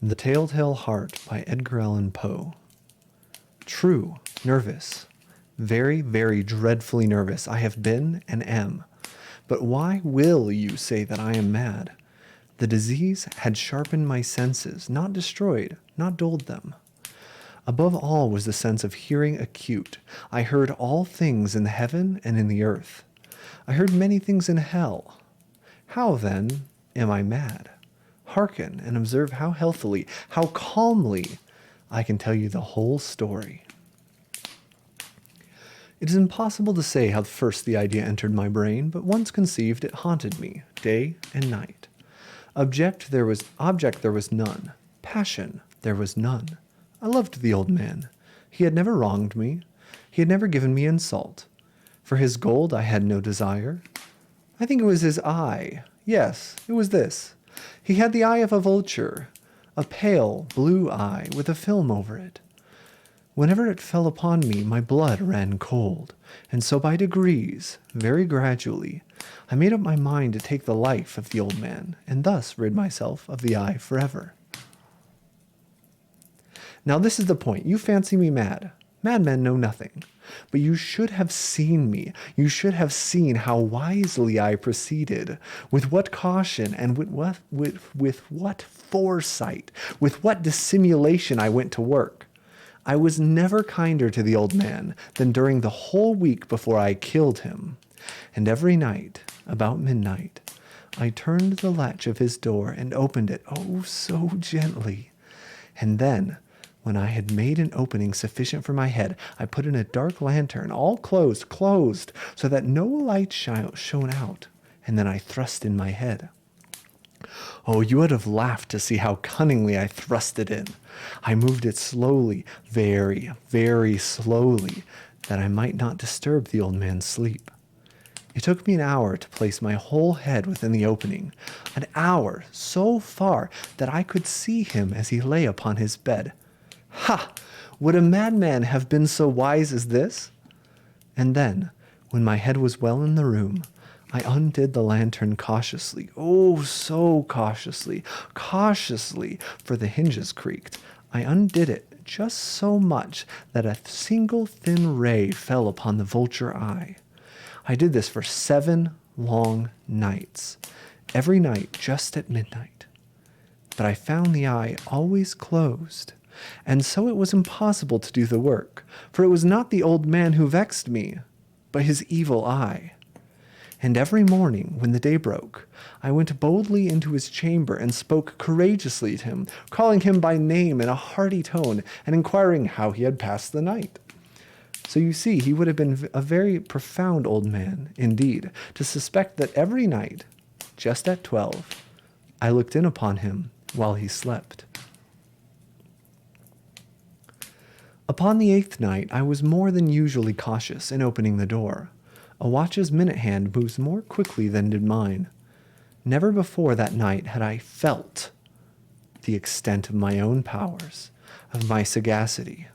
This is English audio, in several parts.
The Telltale Heart by Edgar Allan Poe. True, nervous. Very, very dreadfully nervous I have been and am. But why will you say that I am mad? The disease had sharpened my senses, not destroyed, not dulled them. Above all was the sense of hearing acute. I heard all things in the heaven and in the earth. I heard many things in hell. How, then, am I mad? Hearken and observe how healthily, how calmly I can tell you the whole story. It is impossible to say how first the idea entered my brain, but once conceived, it haunted me, day and night. Object there was none. Passion there was none. I loved the old man. He had never wronged me. He had never given me insult. For his gold I had no desire. I think it was his eye. Yes, it was this. He had the eye of a vulture, a pale blue eye with a film over it. Whenever it fell upon me, my blood ran cold, and so by degrees, very gradually, I made up my mind to take the life of the old man, and thus rid myself of the eye forever. Now this is the point. You fancy me mad. Madmen know nothing. But you should have seen me. You should have seen how wisely I proceeded, with what caution and with what foresight, with what dissimulation I went to work. I was never kinder to the old man than during the whole week before I killed him. And every night, about midnight, I turned the latch of his door and opened it, oh, so gently. And then, when I had made an opening sufficient for my head, I put in a dark lantern, all closed, so that no light shone out, and then I thrust in my head. Oh, you would have laughed to see how cunningly I thrust it in. I moved it slowly, very, very slowly, that I might not disturb the old man's sleep. It took me an hour to place my whole head within the opening, an hour so far that I could see him as he lay upon his bed. Ha! Would a madman have been so wise as this? And then, when my head was well in the room, I undid the lantern cautiously, oh, so cautiously, for the hinges creaked. I undid it just so much that a single thin ray fell upon the vulture eye. I did this for 7 long nights, every night just at midnight. But I found the eye always closed. And so it was impossible to do the work, for it was not the old man who vexed me, but his evil eye. And every morning, when the day broke, I went boldly into his chamber and spoke courageously to him, calling him by name in a hearty tone, and inquiring how he had passed the night. So you see, he would have been a very profound old man, indeed, to suspect that every night, just at 12, I looked in upon him while he slept. Upon the 8th night, I was more than usually cautious in opening the door. A watch's minute hand moves more quickly than did mine. Never before that night had I felt the extent of my own powers, of my sagacity.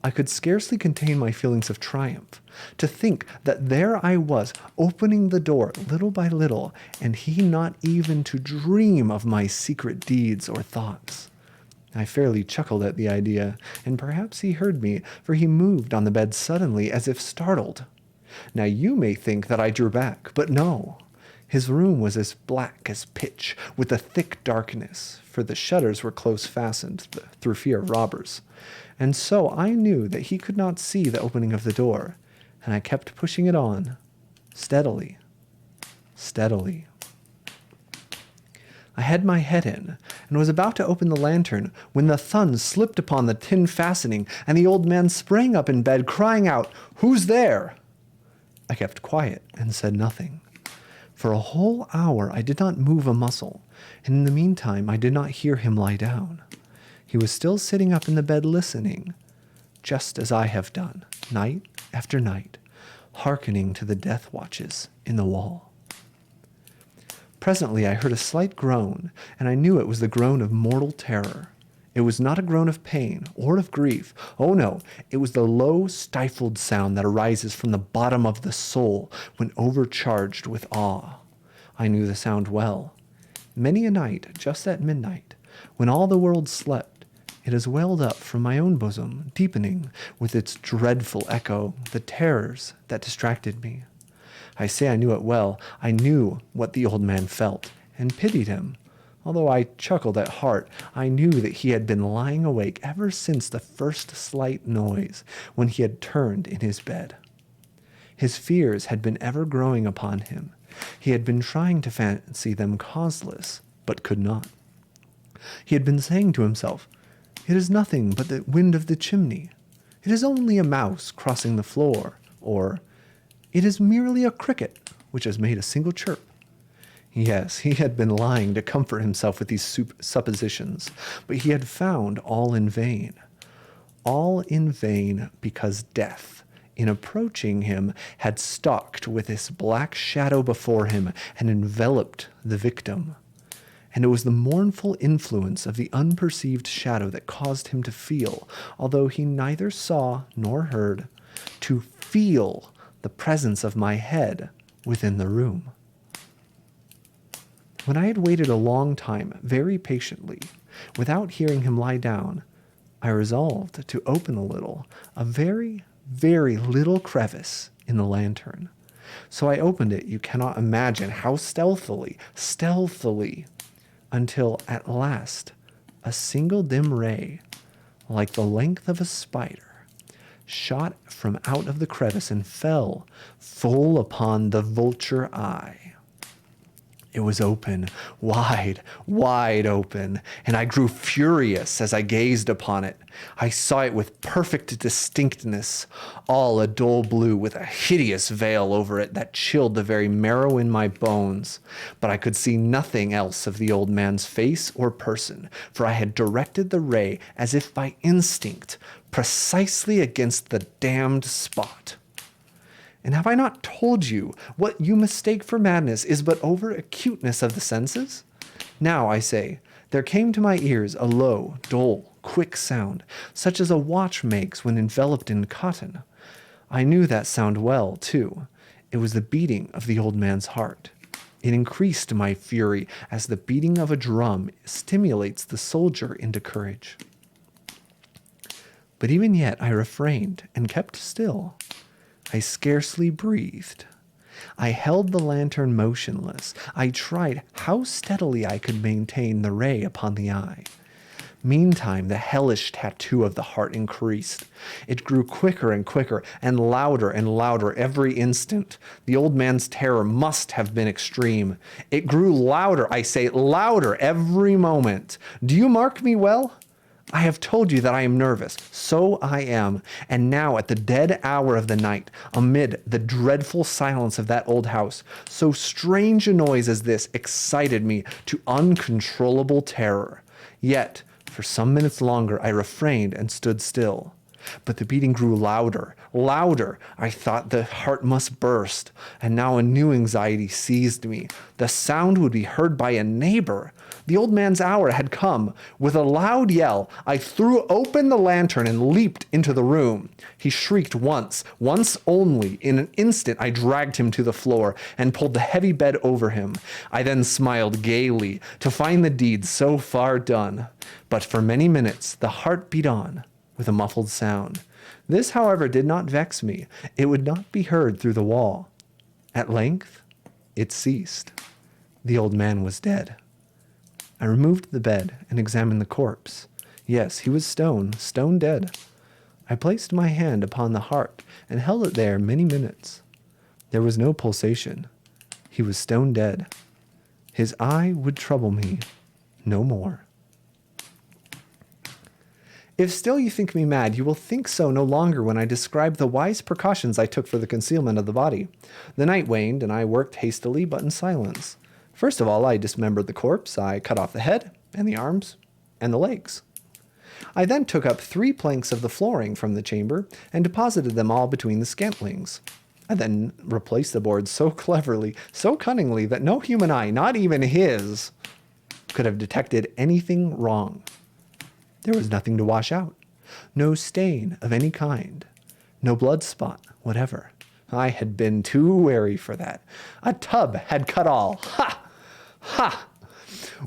I could scarcely contain my feelings of triumph, to think that there I was, opening the door little by little, and he not even to dream of my secret deeds or thoughts. I fairly chuckled at the idea, and perhaps he heard me, for he moved on the bed suddenly as if startled. Now you may think that I drew back, but no. His room was as black as pitch, with a thick darkness, for the shutters were close fastened through fear of robbers. And so I knew that he could not see the opening of the door, and I kept pushing it on, steadily, steadily. I had my head in, and was about to open the lantern, when the thumb slipped upon the tin fastening, and the old man sprang up in bed, crying out, "Who's there?" I kept quiet and said nothing. For a whole hour I did not move a muscle, and in the meantime I did not hear him lie down. He was still sitting up in the bed listening, just as I have done, night after night, hearkening to the death watches in the wall. Presently I heard a slight groan, and I knew it was the groan of mortal terror. It was not a groan of pain or of grief. Oh no, it was the low, stifled sound that arises from the bottom of the soul when overcharged with awe. I knew the sound well. Many a night, just at midnight, When all the world slept, it has welled up from my own bosom, deepening with its dreadful echo the terrors that distracted me. I say I knew it well. I knew what the old man felt, and pitied him. Although I chuckled at heart, I knew that he had been lying awake ever since the first slight noise, when he had turned in his bed. His fears had been ever growing upon him. He had been trying to fancy them causeless, but could not. He had been saying to himself, "It is nothing but the wind of the chimney. It is only a mouse crossing the floor," or "It is merely a cricket which has made a single chirp." Yes, he had been lying to comfort himself with these suppositions, but he had found all in vain. All in vain, because death, in approaching him, had stalked with this black shadow before him and enveloped the victim. And it was the mournful influence of the unperceived shadow that caused him to feel, although he neither saw nor heard, to feel the presence of my head within the room. When I had waited a long time, very patiently, without hearing him lie down, I resolved to open a very, very little crevice in the lantern. So I opened it, you cannot imagine how stealthily, until at last a single dim ray, like the length of a spider, shot from out of the crevice and fell full upon the vulture eye. It was open, wide, wide open, and I grew furious as I gazed upon it. I saw it with perfect distinctness, all a dull blue with a hideous veil over it that chilled the very marrow in my bones. But I could see nothing else of the old man's face or person, for I had directed the ray as if by instinct, precisely against the damned spot. And have I not told you what you mistake for madness is but over acuteness of the senses? Now, I say, there came to my ears a low, dull, quick sound, such as a watch makes when enveloped in cotton. I knew that sound well, too. It was the beating of the old man's heart. It increased my fury as the beating of a drum stimulates the soldier into courage. But even yet I refrained and kept still. I scarcely breathed. I held the lantern motionless. I tried how steadily I could maintain the ray upon the eye. Meantime, the hellish tattoo of the heart increased. It grew quicker and quicker, and louder every instant. The old man's terror must have been extreme. It grew louder, I say, louder every moment. Do you mark me well? I have told you that I am nervous. So I am. And now at the dead hour of the night, amid the dreadful silence of that old house, so strange a noise as this excited me to uncontrollable terror. Yet, for some minutes longer, I refrained and stood still. But the beating grew louder. I thought the heart must burst. And now a new anxiety seized me. The sound would be heard by a neighbor. The old man's hour had come. With a loud yell, I threw open the lantern and leaped into the room. He shrieked once only. In an instant, I dragged him to the floor and pulled the heavy bed over him. I then smiled gaily to find the deed so far done. But for many minutes, the heart beat on with a muffled sound. This, however, did not vex me. It would not be heard through the wall. At length, it ceased. The old man was dead. I removed the bed and examined the corpse. Yes, he was stone dead. I placed my hand upon the heart and held it there many minutes. There was no pulsation. He was stone dead. His eye would trouble me no more. If still you think me mad, you will think so no longer when I describe the wise precautions I took for the concealment of the body. The night waned, and I worked hastily but in silence. First of all, I dismembered the corpse. I cut off the head, and the arms, and the legs. I then took up 3 planks of the flooring from the chamber, and deposited them all between the scantlings. I then replaced the boards so cleverly, so cunningly, that no human eye, not even his, could have detected anything wrong. There was nothing to wash out, no stain of any kind, no blood spot whatever. I had been too wary for that. A tub had cut all. Ha! Ha!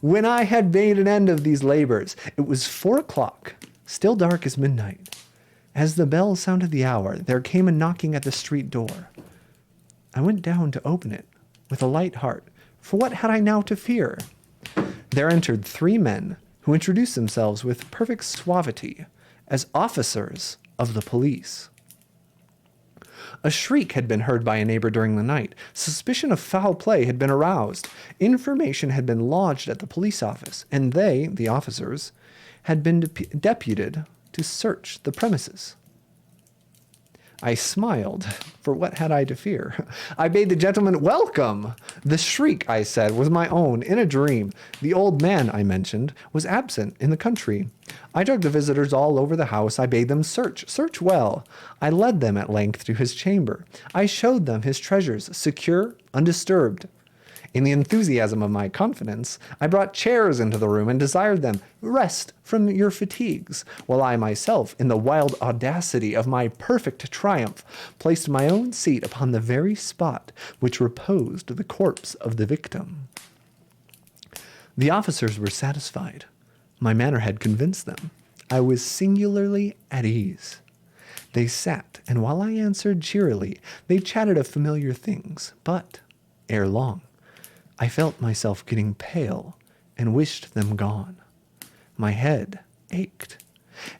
When I had made an end of these labors, it was 4 o'clock, still dark as midnight. As the bell sounded the hour, there came a knocking at the street door. I went down to open it with a light heart, for what had I now to fear? There entered 3 men who introduced themselves with perfect suavity as officers of the police. A shriek had been heard by a neighbor during the night. Suspicion of foul play had been aroused. Information had been lodged at the police office, and they, the officers, had been deputed to search the premises. I smiled, for what had I to fear? I bade the gentleman welcome. The shriek, I said, was my own in a dream. The old man, I mentioned, was absent in the country. I took the visitors all over the house. I bade them search well. I led them at length to his chamber. I showed them his treasures, secure, undisturbed. In the enthusiasm of my confidence, I brought chairs into the room and desired them, rest from your fatigues, while I myself, in the wild audacity of my perfect triumph, placed my own seat upon the very spot which reposed the corpse of the victim. The officers were satisfied. My manner had convinced them. I was singularly at ease. They sat, and while I answered cheerily, they chatted of familiar things, but, ere long, I felt myself getting pale and wished them gone. My head ached,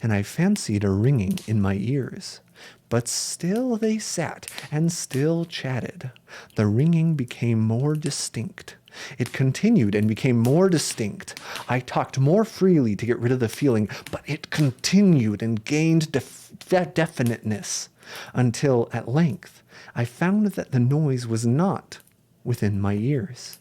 and I fancied a ringing in my ears. But still they sat and still chatted. The ringing became more distinct. It continued and became more distinct. I talked more freely to get rid of the feeling, but it continued and gained definiteness until at length I found that the noise was not within my ears.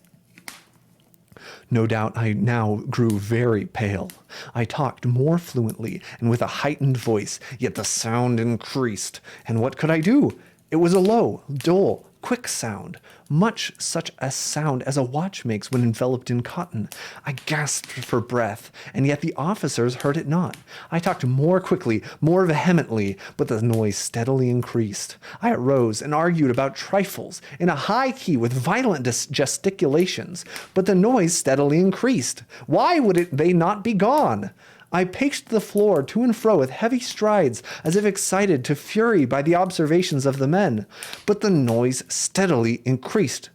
No doubt I now grew very pale. I talked more fluently and with a heightened voice, yet the sound increased. And what could I do? It was a low, dull, quick sound, much such a sound as a watch makes when enveloped in cotton. I gasped for breath, and yet the officers heard it not. I talked more quickly, more vehemently, but the noise steadily increased. I arose and argued about trifles in a high key with violent gesticulations, but the noise steadily increased. Why would they not be gone? I paced the floor to and fro with heavy strides, as if excited to fury by the observations of the men. But the noise steadily increased.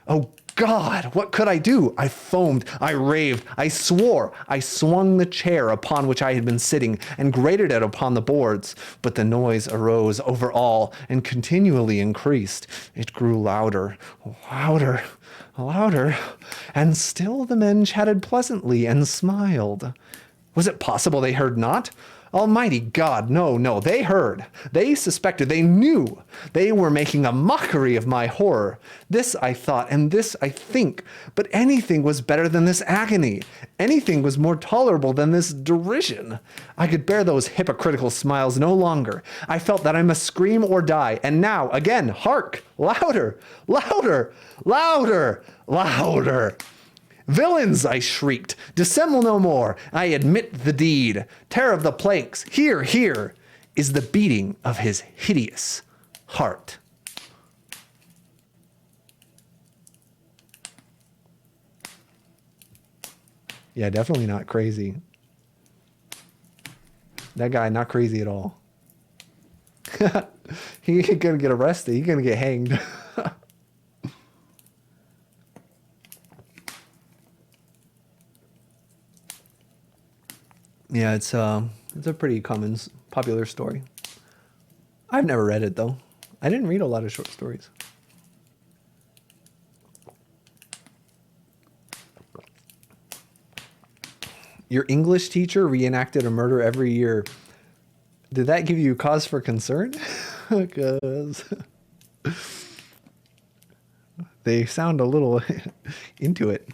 Oh God, what could I do? I foamed, I raved, I swore. I swung the chair upon which I had been sitting and grated it upon the boards. But the noise arose over all and continually increased. It grew louder, louder, louder, and still the men chatted pleasantly and smiled. Was it possible they heard not? Almighty God, no, they heard. They suspected, they knew. They were making a mockery of my horror. This I thought, and this I think. But anything was better than this agony. Anything was more tolerable than this derision. I could bear those hypocritical smiles no longer. I felt that I must scream or die. And now, again, hark! Louder! Louder! Louder! Louder! Villains, I shrieked, dissemble no more. I admit the deed. Tear of the planks, here is the beating of his hideous heart. Yeah, definitely not crazy. That guy, not crazy at all. He's gonna get arrested. He's gonna get hanged. Yeah, it's a pretty popular story. I've never read it though. I didn't read a lot of short stories. Your English teacher reenacted a murder every year. Did that give you cause for concern? Because they sound a little into it.